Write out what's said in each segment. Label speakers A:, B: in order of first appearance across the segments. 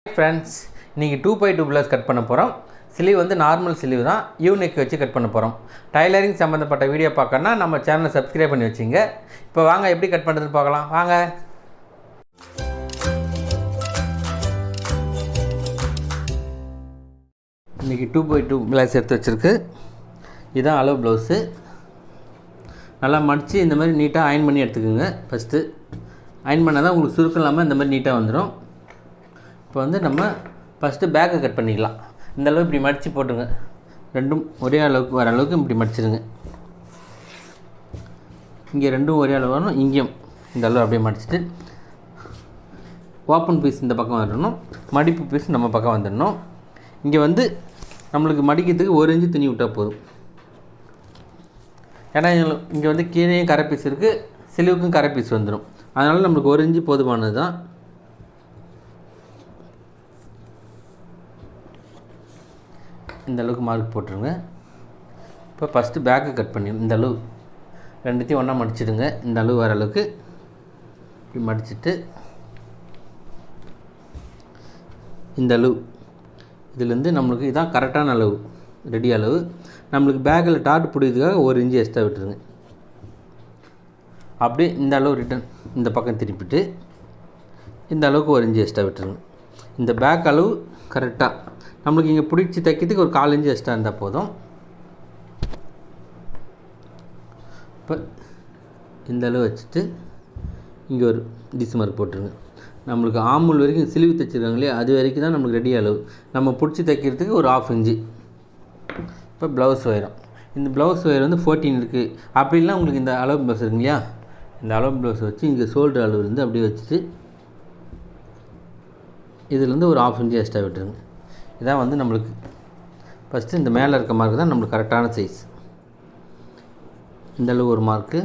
A: Friends, இன்றைக்கி 2x2 blouse cut பண்ண போகிறோம். ஸ்லீவ் வந்து நார்மல் ஸ்லீவ் தான், யூ நெக் வச்சு கட் பண்ண போகிறோம். டைலரிங் சம்மந்தப்பட்ட வீடியோ பார்க்கணுன்னா நம்ம சேனலை சப்ஸ்கிரைப் பண்ணி வச்சுங்க. இப்போ வாங்க எப்படி கட் பண்ணுறதுன்னு பார்க்கலாம். வாங்க. இன்றைக்கி 2x2 ப்ளவுஸ் எடுத்து வச்சுருக்கு. இதுதான் அளவு ப்ளவுஸு. நல்லா மடித்து இந்த மாதிரி நீட்டாக அயன் பண்ணி எடுத்துக்கோங்க. ஃபஸ்ட்டு அயன் பண்ணால் தான் உங்களுக்கு சுருக்கம் இல்லாமல் இந்த மாதிரி நீட்டாக வந்துடும். இப்போ வந்து நம்ம ஃபஸ்ட்டு பேக்கை கட் பண்ணிக்கலாம். இந்த அளவு இப்படி மடித்து போட்டுருங்க. ரெண்டும் ஒரே அளவுக்கு வர அளவுக்கு இப்படி மடிச்சிடுங்க. இங்கே ரெண்டும் ஒரே அளவு வரணும். இங்கேயும் இந்த அளவு அப்படியே மடிச்சுட்டு ஓப்பன் பீஸ் இந்த பக்கம் வரணும், மடிப்பு பீஸ் நம்ம பக்கம் வந்துடணும். இங்கே வந்து நம்மளுக்கு மடிக்கிறதுக்கு 1 இன்ச்சு துணி விட்டால் போதும். ஏன்னா இங்கே வந்து கீழேயும் கரை பீஸ் இருக்குது, சிலுவுக்கும் கரை பீஸ் வந்துடும். அதனால் நம்மளுக்கு 1 இன்ச்சு போதுமானது தான். இந்த அளவுக்கு மார்க் போட்டுருங்க. இப்போ ஃபஸ்ட்டு பேக்கை கட் பண்ணி இந்த அளவு ரெண்டுத்தையும் ஒன்றா மடிச்சிடுங்க. இந்த அளவு வர அளவுக்கு இப்படி மடிச்சுட்டு இந்த அளவு இதுலேருந்து நம்மளுக்கு இதான் கரெக்டான அளவு, ரெடி அளவு. நம்மளுக்கு பேக்கில் டாட் பிடிக்கிறதுக்காக 1 இன்ச்சு எக்ஸ்ட்ரா விட்டுருங்க. அப்படியே இந்த அளவு ரிட்டன் இந்த பக்கம் திருப்பிட்டு இந்த அளவுக்கு 1 இன்ச்சு எக்ஸ்ட்ரா விட்டுருங்க. இந்த பேக் அளவு கரெக்டாக நம்மளுக்கு இங்கே பிடிச்சி தைக்கிறதுக்கு ஒரு 1/4 இன்ச்சு எக்ஸ்ட்ரா இருந்தால் போதும். இப்போ இந்த அளவு வச்சுட்டு இங்கே ஒரு டிஸ் மார்க் போட்டுருங்க. நம்மளுக்கு ஆம்பூல் வரைக்கும் சிலுவி தைச்சிருக்காங்க இல்லையா, அது வரைக்கும் தான் நம்மளுக்கு ரெடி அளவு. நம்ம பிடிச்சி தைக்கிறதுக்கு ஒரு 1/2 இன்ச்சு. இப்போ ப்ளவுஸ் ஒயரம், இந்த ப்ளவுஸ் ஒயர் வந்து 14 இருக்குது. அப்படிலாம் உங்களுக்கு இந்த அளவு ப்ளவுஸ் இருக்குங்க இல்லையா, இந்த அளவு ப்ளவுஸ் வச்சு இங்கே ஷோல்டர் அளவு இருந்து அப்படியே வச்சுட்டு இதுலேருந்து ஒரு 1/2 இன்ச்சு எக்ஸ்ட்ரா விட்டுருங்க. இதான் வந்து நம்மளுக்கு ஃபஸ்ட்டு இந்த மேலே இருக்க மார்க்கு தான் நம்மளுக்கு கரெக்டான சைஸ். இந்த அளவு ஒரு மார்க்கு,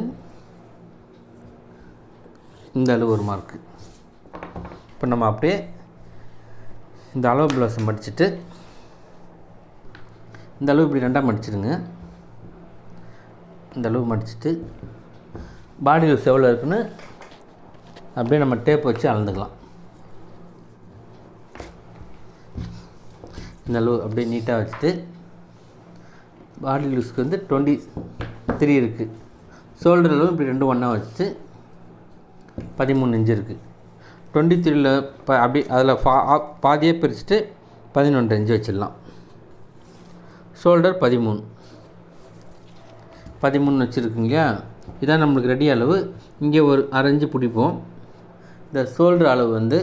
A: இந்த அளவு ஒரு மார்க்கு. இப்போ நம்ம அப்படியே இந்த அளவு ப்ளவுஸை மடிச்சுட்டு இந்த அளவு இப்படி ரெண்டாக மடிச்சிடுங்க. இந்த அளவு மடிச்சுட்டு பாடி லூஸ் எவ்வளோ இருக்குன்னு அப்படியே நம்ம டேப் வச்சு அளந்துக்கலாம். இந்த அளவு அப்படியே நீட்டாக வச்சுட்டு பாடி லூஸ்க்கு வந்து 23 இருக்குது. ஷோல்டர் அளவு இப்படி ரெண்டும் ஒன்றா வச்சுட்டு 13 இன்ச்சு இருக்குது. 23ல் அப்படி அதில் பாதியே பிரிச்சுட்டு 11 இன்ச்சு வச்சிடலாம். ஷோல்டர் 13 வச்சுருக்குங்க. இதான் நம்மளுக்கு ரெடி அளவு. இங்கே ஒரு 1/2 இன்ச்சு பிடிப்போம். இந்த ஷோல்டர் அளவு வந்து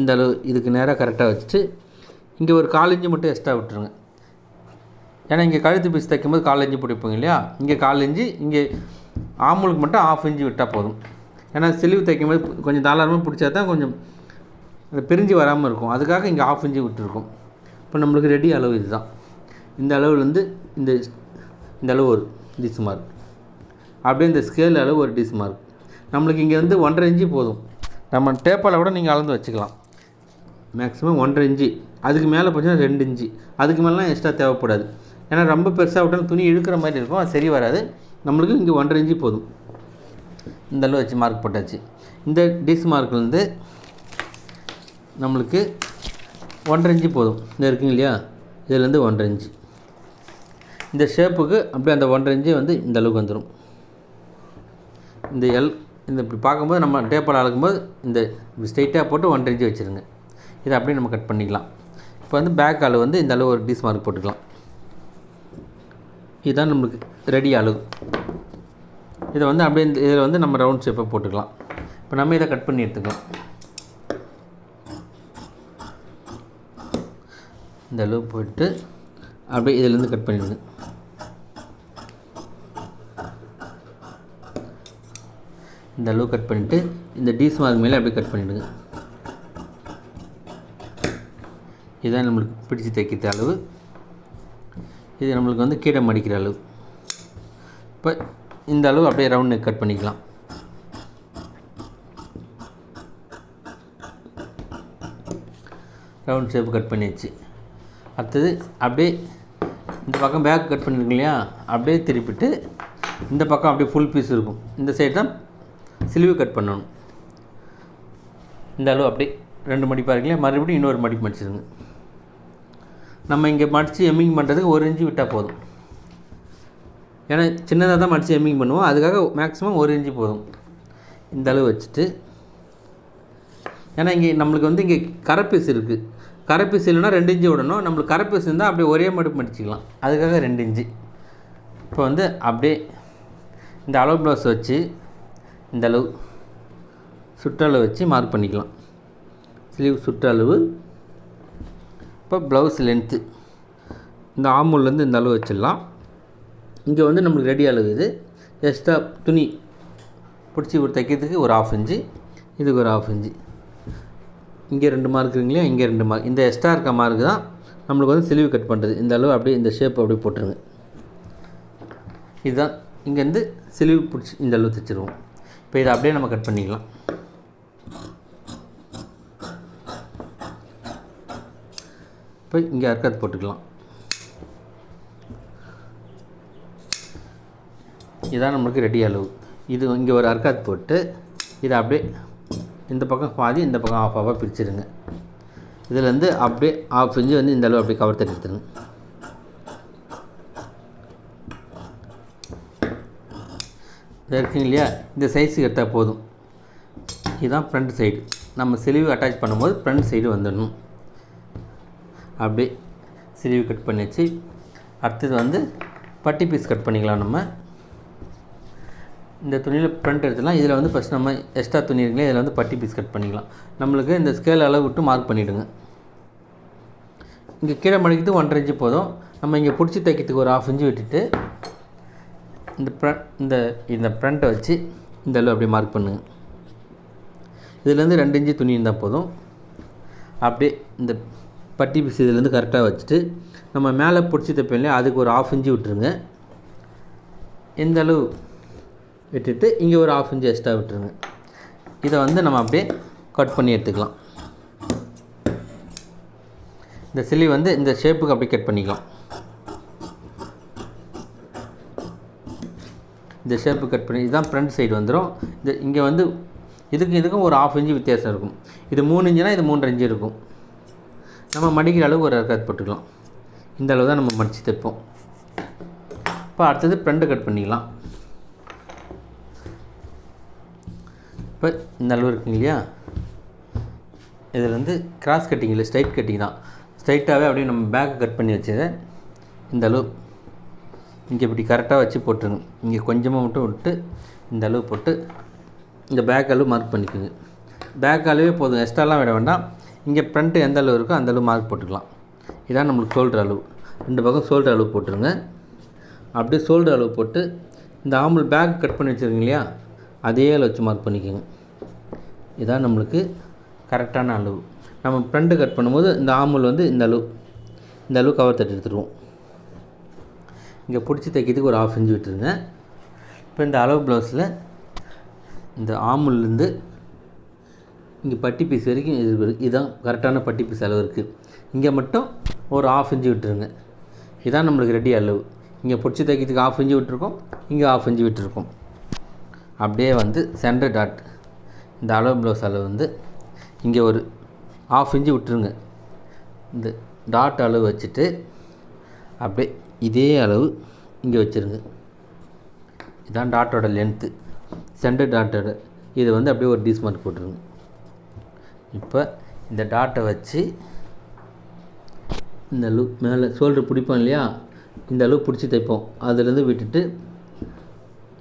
A: இந்த அளவு இதுக்கு நேராக கரெக்டாக வச்சுட்டு இங்கே ஒரு 1/4 இன்ச்சு மட்டும் எக்ஸ்ட்ரா விட்டுருங்க. ஏன்னா இங்கே கழுத்து பீஸ் தைக்கும்போது 1/4 இன்ச்சு பிடிப்போங்க இல்லையா, இங்கே 1/4 இன்ச்சு, இங்கே ஆம்பூலுக்கு மட்டும் 1/2 இன்ச்சு விட்டால் போதும். ஏன்னா சிலுவு தைக்கும்போது கொஞ்சம் தாராளமாக பிடிச்சா தான் கொஞ்சம் பிரிஞ்சு வராமல் இருக்கும். அதுக்காக இங்கே 1/2 இன்ச்சு விட்டுருக்கோம். இப்போ நம்மளுக்கு ரெடி அளவு இது தான். இந்த அளவுலேருந்து இந்த அளவு ஒரு டிஸ் மார்க், அப்படியே இந்த ஸ்கேல் அளவு ஒரு டிஸ் மார்க். நம்மளுக்கு இங்கே வந்து 1/2 இன்ச்சு போதும். நம்ம டேப்பால் கூட நீங்கள் அளந்து வச்சுக்கலாம். மேக்ஸிமம் 1/2 இன்ச்சு, அதுக்கு மேலே போச்சுன்னா 2 இன்ச்சு, அதுக்கு மேலாம் எக்ஸ்ட்ரா தேவைப்படாது. ஏன்னா ரொம்ப பெருசாக விட்டாலும் துணி இழுக்கிற மாதிரி இருக்கும், அது சரி வராது. நம்மளுக்கு இங்கே 1/2 இன்ச்சு போதும். இந்த அளவு வச்சு மார்க் போட்டாச்சு. இந்த டிஸ் மார்க்லேருந்து நம்மளுக்கு 1/2 இன்ச்சு போதும். இந்த இருக்குங்க இல்லையா, இதுலேருந்து 1/2 இன்ச்சு இந்த ஷேப்புக்கு அப்படியே அந்த 1/2 இன்ச்சு வந்து இந்த அளவுக்கு வந்துடும். இந்த இந்த இப்படி பார்க்கும்போது நம்ம டேப்பால் அளக்கும்போது இந்த ஸ்ட்ரைட்டாக போட்டு 1/2 இன்ச்சு வச்சுருங்க. இதை அப்படியே நம்ம கட் பண்ணிக்கலாம். இப்போ வந்து பேக் அளவு வந்து இந்த அளவு ஒரு டிஸ் மார்க் போட்டுக்கலாம். இதுதான் நம்மளுக்கு ரெடி அளவு. இதை வந்து அப்படியே இதில் வந்து நம்ம ரவுண்ட் ஷேப்பை போட்டுக்கலாம். இப்போ நம்ம இதை கட் பண்ணி எடுத்துக்கலாம். இந்த அளவு போட்டு அப்படியே இதிலேருந்து கட் பண்ணிவிடுங்க. இந்த அளவு கட் பண்ணிவிட்டு இந்த டிஸ் மார்க் மேலே அப்படியே கட் பண்ணிவிடுங்க. இதுதான் நம்மளுக்கு பிடிச்சி தைக்கிற அளவு. இது நம்மளுக்கு வந்து கீழே மடிக்கிற அளவு. இப்போ இந்த அளவு அப்படியே ரவுண்ட் நெக் கட் பண்ணிக்கலாம். ரவுண்ட் ஷேப் கட் பண்ணியாச்சு. அடுத்தது அப்படியே இந்த பக்கம் பேக் கட் பண்ணியிருக்கோம் இல்லையா, அப்படியே திருப்பிட்டு இந்த பக்கம் அப்படியே ஃபுல் பீஸ் இருக்கும். இந்த சைடு தான் சிலுவை கட் பண்ணணும். இந்த அளவு அப்படி 2 மடிப்பாக இருக்குல்லையா, மறுபடியும் இன்னொரு மடிப்பு மடிச்சிடுங்க. நம்ம இங்கே மடித்து எம்மிங் பண்ணுறதுக்கு 1 இன்ச்சு விட்டால் போதும். ஏன்னா சின்னதாக தான் மடித்து எம்மிங் பண்ணுவோம், அதுக்காக மேக்ஸிமம் 1 இன்ச்சு போதும். இந்த அளவு வச்சுட்டு, ஏன்னா இங்கே நம்மளுக்கு வந்து இங்கே கரைப்பீஸ் இருக்குது, கரைப்பீஸ் இல்லைன்னா 2 இன்ச்சு விடணும். நம்மளுக்கு கரைப்பீஸ் இருந்தால் அப்படியே ஒரே மடிப்பு மடிச்சிக்கலாம், அதுக்காக 2 இன்ச்சு. இப்போ வந்து அப்படியே இந்த அளவு ப்ளவுஸ் வச்சு இந்த அளவு சுற்றளவு வச்சு மார்க் பண்ணிக்கலாம். ஸ்லீவ் சுற்றளவு. இப்போ ப்ளவுஸ் லென்த்து இந்த ஆமூல்லேருந்து இந்த அளவு வச்சிடலாம். இங்கே வந்து நம்மளுக்கு ரெடி அளவு இது. எக்ஸ்ட்ரா துணி பிடிச்சி தைக்கிறதுக்கு ஒரு 1/2 இன்ச்சு, இதுக்கு ஒரு 1/2 இன்ச்சு. இங்கே 2 மார்க் இருக்குங்களா, இங்கே 2 மார்க். இந்த எக்ஸ்ட்ரா இருக்க மார்க் தான் நம்மளுக்கு வந்து ஸ்லீவ் கட் பண்ணுறது. இந்த அளவு அப்படியே இந்த ஷேப் அப்படியே போட்டுருங்க. இதுதான் இங்கேருந்து ஸ்லீவ் பிடிச்சி இந்த அளவு தைச்சிருவோம். இப்போ இதை அப்படியே நம்ம கட் பண்ணிக்கலாம். இப்போ இங்கே அர்க்காத் போட்டுக்கலாம். இதுதான் நம்மளுக்கு ரெடி அளவு. இது இங்கே ஒரு அர்க்காத் போட்டு இதை அப்படியே இந்த பக்கம் பாதி, இந்த பக்கம் ஆஃபாக பிரிச்சுருங்க. இதுலேருந்து அப்படியே 1/2 இன்ச்சு வந்து இந்த அளவு அப்படியே கவர் தட்டி எடுத்துருங்க. இருக்குங்க இல்லையா, இந்த சைஸுக்கு எடுத்தால் போதும். இதுதான் ஃப்ரண்ட் சைடு. நம்ம ஸ்லீவ் அட்டாச் பண்ணும்போது ஃப்ரண்ட் சைடு வந்துடணும். அப்படியே ஸ்லீவ் கட் பண்ணிச்சு. அடுத்தது வந்து பட்டி பீஸ் கட் பண்ணிக்கலாம். நம்ம இந்த துணியில் ஃப்ரண்ட் எடுத்துலாம். இதில் வந்து ஃபஸ்ட் நம்ம எக்ஸ்ட்ரா துணி இருக்குல்லையே, இதில் வந்து பட்டி பீஸ் கட் பண்ணிக்கலாம். நம்மளுக்கு இந்த ஸ்கேல் அளவு விட்டு மார்க் பண்ணிவிடுங்க. இங்கே கீழே மடிக்கிறதுக்கு 1.5 இன்ச்சு போதும். நம்ம இங்கே பிடிச்சி தைக்கிறதுக்கு ஒரு 1/2 இன்ச்சு விட்டுட்டு இந்த ஃப்ரண்ட்டை வச்சு இந்த அளவு அப்படியே மார்க் பண்ணுங்கள். இதுலேருந்து 2 இன்ச்சு துணி இருந்தால் போதும். அப்படியே இந்த பட்டி பீஸ் இதுலேருந்து கரெக்டாக வச்சுட்டு நம்ம மேலே பிடிச்சி தைப்போம் இல்லையா, அதுக்கு ஒரு 1/2 இன்ச்சு விட்டுருங்க. இந்த அளவு விட்டுட்டு இங்கே ஒரு 1/2 இன்ச்சு எக்ஸ்ட்ரா விட்டுருங்க. இதை வந்து நம்ம அப்படியே கட் பண்ணி எடுத்துக்கலாம். இந்த ஸ்லீவ் வந்து இந்த ஷேப்புக்கு அப்படியே கட் பண்ணிக்கலாம். இந்த ஷேப்பு கட் பண்ணி இதுதான் ஃப்ரண்ட் சைடு வந்துடும். இங்கே வந்து இதுக்கும் ஒரு 1/2 இன்ச்சு வித்தியாசம் இருக்கும். இது 3 இன்ச்சுனா இது 3.5 இன்ச்சு இருக்கும். நம்ம மடிக்கிற அளவு ஒரு அர்க்காத் போட்டுக்கலாம். இந்த அளவு தான் நம்ம மடித்து தைப்போம். இப்போ அடுத்தது ஃப்ரண்ட்டு கட் பண்ணிக்கலாம். இப்போ இந்த அளவு இருக்குங்க இல்லையா, இதில் வந்து கிராஸ் கட்டிங் இல்லை, ஸ்ட்ரைட் கட்டிங் தான். ஸ்ட்ரைட்டாகவே அப்படியே நம்ம பேக்கை கட் பண்ணி வச்சதை இந்த அளவு இங்கே இப்படி கரெக்டாக வச்சு போட்டுருங்க. இங்கே கொஞ்சமாக மட்டும் விட்டு இந்த அளவு போட்டு இந்த பேக் அளவு மார்க் பண்ணிக்கோங்க. பேக் அளவே போதும், எக்ஸ்ட்ராலாம் விட வேண்டாம். இங்கே ஃப்ரண்ட்டு எந்த அளவு இருக்கோ அந்த அளவு மார்க் போட்டுக்கலாம். இதான் நம்மளுக்கு ஷோல்டர் அளவு. 2 பக்கம் ஷோல்டர் அளவு போட்டுருங்க. அப்படியே ஷோல்டர் அளவு போட்டு இந்த ஆம்பல் பேக் கட் பண்ணி வச்சுருக்கீங்க இல்லையா, அதே அளவு வச்சு மார்க் பண்ணிக்கோங்க. இதான் நம்மளுக்கு கரெக்டான அளவு. நம்ம ஃப்ரண்ட்டு கட் பண்ணும்போது இந்த ஆம்பல் வந்து இந்த அளவு கவர் தட்டி எடுத்துருவோம். இங்கே பிடிச்சி தைக்கிறதுக்கு ஒரு 1/2 இன்ச்சு விட்டுருங்க. இப்போ இந்த அளவு ப்ளவுஸில் இந்த ஆம்புலேருந்து இங்கே பட்டி பீஸ் வரைக்கும் இதுதான் கரெக்டான பட்டி பீஸ் அளவு இருக்குது. இங்கே மட்டும் ஒரு 1/2 இன்ச்சு விட்டுருங்க. இதுதான் நம்மளுக்கு ரெடி அளவு. இங்கே பிடிச்சி தைக்கிறதுக்கு 1/2 இன்ச்சு விட்டுருக்கோம், இங்கே 1/2 இன்ச்சு விட்டுருக்கோம். அப்படியே வந்து சென்டர் டாட் இந்த அளவு ப்ளவுஸ் அளவு வந்து இங்கே ஒரு 1/2 இன்ச்சு விட்டுருங்க. இந்த டாட் அளவு வச்சுட்டு அப்படியே இதே அளவு இங்கே வச்சுருங்க. இதுதான் டாட்டோட லென்த்து, சென்டர் டாட்டோட. இதை வந்து அப்படியே ஒரு டீஸ் மார்க் போட்டுருங்க. இப்போ இந்த டாட்டை வச்சு இந்த அளவு மேலே ஷோல்டர் பிடிப்போம் இல்லையா, இந்த அளவு பிடிச்சி தைப்போம். அதுலேருந்து விட்டுட்டு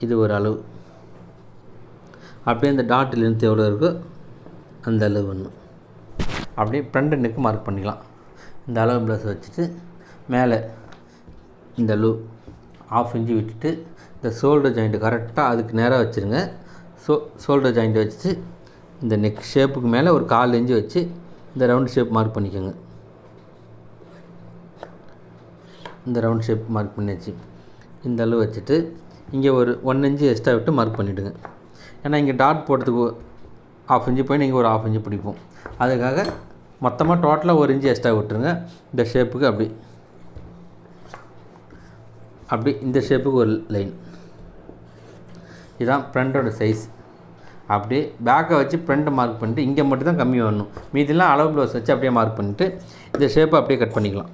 A: இது ஒரு அளவு, அப்படியே இந்த டாட் லென்த் எவ்வளோ இருக்கோ அந்த அளவு ஒன்று. அப்படியே ஃப்ரண்ட் நெக்கு மார்க் பண்ணிக்கலாம். இந்த அளவு ப்ளவுஸ் வச்சுட்டு மேலே இந்த அளவு 1/2 இன்ச்சு விட்டுட்டு இந்த ஷோல்டர் ஜாயிண்ட்டு கரெக்டாக அதுக்கு நேராக வச்சுருங்க. ஷோல்டர் ஜாயிண்ட்டு வச்சுட்டு இந்த நெக் ஷேப்புக்கு மேலே ஒரு 1/4 இன்ச்சு வச்சு இந்த ரவுண்ட் ஷேப் மார்க் பண்ணிக்கோங்க. இந்த ரவுண்ட் ஷேப் மார்க் பண்ணியாச்சு. இந்த அளவு வச்சுட்டு இங்கே ஒரு 1 இன்ச்சு எக்ஸ்ட்ரா விட்டு மார்க் பண்ணிவிடுங்க. ஏன்னா இங்கே டாட் போட்டதுக்கு 1/2 இன்ச்சு போய் நீங்கள் ஒரு 1/2 இன்ச்சு பிடிப்போம். அதுக்காக மொத்தமாக டோட்டலாக 1 இன்ச்சு எக்ஸ்ட்ரா விட்டுருங்க. இந்த ஷேப்புக்கு அப்படி இந்த ஷேப்புக்கு ஒரு லைன். இதுதான் ஃப்ரண்ட்டோட சைஸ். அப்படியே பேக்கை வச்சு ஃப்ரண்ட்டை மார்க் பண்ணிட்டு இங்கே மட்டும் தான் கம்மி வரணும். மீதிலாம் அளவு ப்ளவுஸ் வச்சு அப்படியே மார்க் பண்ணிவிட்டு இந்த ஷேப்பை அப்படியே கட் பண்ணிக்கலாம்.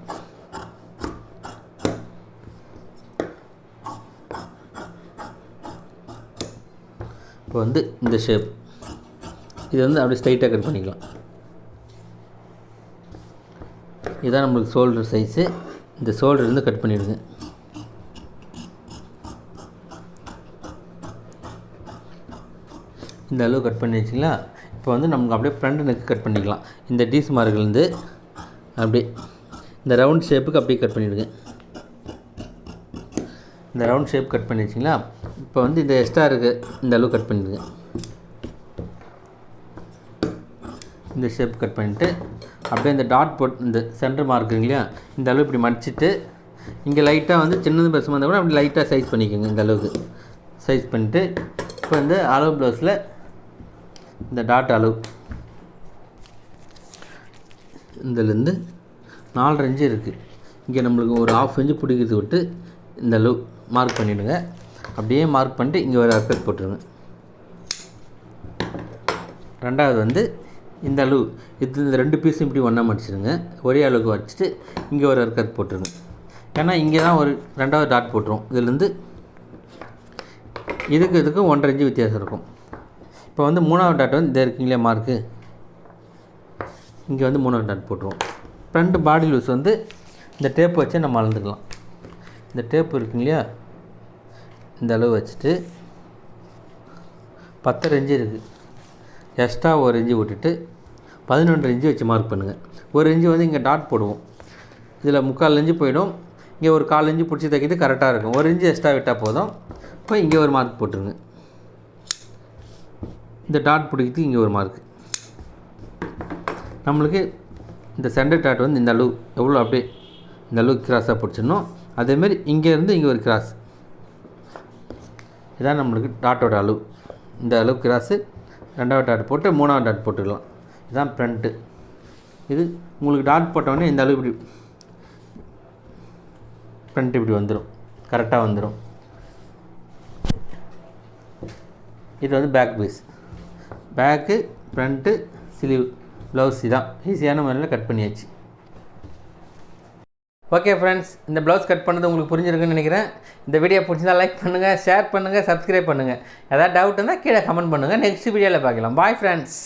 A: இப்போ வந்து இந்த ஷேப் இது வந்து அப்படியே ஸ்ட்ரைட்டாக கட் பண்ணிக்கலாம். இதுதான் நம்மளுக்கு ஷோல்டர் சைஸு. இந்த ஷோல்டர் வந்து கட் பண்ணிவிடுங்க. இந்த அளவு கட் பண்ணி வச்சிங்களா. இப்போ வந்து நமக்கு அப்படியே ஃப்ரண்ட் நெக் கட் பண்ணிக்கலாம். இந்த டீஸ் மார்க்லேருந்து அப்படியே இந்த ரவுண்ட் ஷேப்புக்கு அப்படியே கட் பண்ணிவிடுங்க. இந்த ரவுண்ட் ஷேப் கட் பண்ணி வச்சிங்களா. இப்போ வந்து இந்த எக்ஸ்ட்ரா இருக்குது இந்த அளவு கட் பண்ணிவிடுங்க. இந்த ஷேப் கட் பண்ணிவிட்டு அப்படியே இந்த டாட் போட் இந்த சென்டர் மார்க்குங்க இல்லையா, இந்த அளவு இப்படி மடிச்சிட்டு இங்கே லைட்டாக வந்து சின்னது பெருசமாக இருந்தால் கூட அப்படி லைட்டாக சைஸ் பண்ணிக்கோங்க. இந்த அளவுக்கு சைஸ் பண்ணிவிட்டு இப்போ வந்து அளவு ப்ளவுஸில் இந்த டாட் அளவு இதிலேருந்து 4.5 இன்ச்சு இருக்குது. இங்கே நம்மளுக்கு ஒரு 1/2 இன்ச்சு பிடிக்கிறது விட்டு இந்த அளவு மார்க் பண்ணிவிடுங்க. அப்படியே மார்க் பண்ணிட்டு இங்கே ஒரு அர்க்கட் போட்டுருங்க. ரெண்டாவது வந்து இந்த அளவு இது இந்த 2 பீஸும் இப்படி ஒன்றா மடிச்சிடுங்க. ஒரே அளவுக்கு வச்சுட்டு இங்கே ஒரு அர்க்கட் போட்டுருங்க. ஏன்னா இங்கே தான் ஒரு 2வது டாட் போட்டுரும். இதுலேருந்து இதுக்கு 1.5 இன்ச்சு வித்தியாசம் இருக்கும். இப்போ வந்து 3வது டாட் வந்து இதை இருக்குங்களே மார்க்கு, இங்கே வந்து 3வது டாட் போட்டுருவோம். ஃப்ரண்ட் பாடி லூஸ் வந்து இந்த டேப் வச்சு நம்ம அளந்துக்கலாம். இந்த டேப் இருக்குங்க இல்லையா, இந்த அளவு வச்சுட்டு 10.5 இன்ச்சு இருக்குது. எக்ஸ்ட்ரா 1 இன்ச்சு விட்டுட்டு 11.5 இன்ச்சு வச்சு மார்க் பண்ணுங்கள். 1 இன்ச்சு வந்து இங்கே டாட் போடுவோம். இதில் 3/4 இன்ச்சு போயிடும். இங்கே ஒரு 1/4 இன்ச்சு பிடிச்சி தைக்கிறது கரெக்டாக இருக்கும். 1 இன்ச்சு எக்ஸ்ட்ரா விட்டால் போதும். இப்போ இங்கே ஒரு மார்க் போட்டுருங்க. இந்த டாட் பிடிக்கிறதுக்கு இங்கே ஒரு மார்க். நம்மளுக்கு இந்த சென்டர் டாட் வந்து இந்த அளவு எவ்வளோ அப்படியே இந்த அளவுக்கு கிராஸாக பிடிச்சிடணும். அதேமாரி இங்கேருந்து இங்கே ஒரு கிராஸ். இதான் நம்மளுக்கு டாட்டோட அளவு. இந்த அளவு கிராஸு 2வது டாட் போட்டு 3வது டாட் போட்டுக்கலாம். இதுதான் ஃப்ரண்ட்டு. இது உங்களுக்கு டாட் போட்டோடனே இந்த அளவு இப்படி ஃப்ரண்ட் இப்படி வந்துடும், கரெக்டாக வந்துடும். இது வந்து back piece. Back front sleeve blouse இதான் ஈஸியான முறையில் கட் பண்ணியாச்சு. ஓகே ஃப்ரெண்ட்ஸ், இந்த ப்ளவுஸ் கட் பண்ணது உங்களுக்கு புரிஞ்சிருக்குன்னு நினைக்கிறேன். இந்த வீடியோ பிடிச்சிருந்தா லைக் பண்ணுங்கள், ஷேர் பண்ணுங்கள், சப்ஸ்கிரைப் பண்ணுங்கள். ஏதாவது டவுட் இருந்தால் கீழே கமெண்ட் பண்ணுங்கள். நெக்ஸ்ட் வீடியோவில் பார்க்கலாம். Bye friends.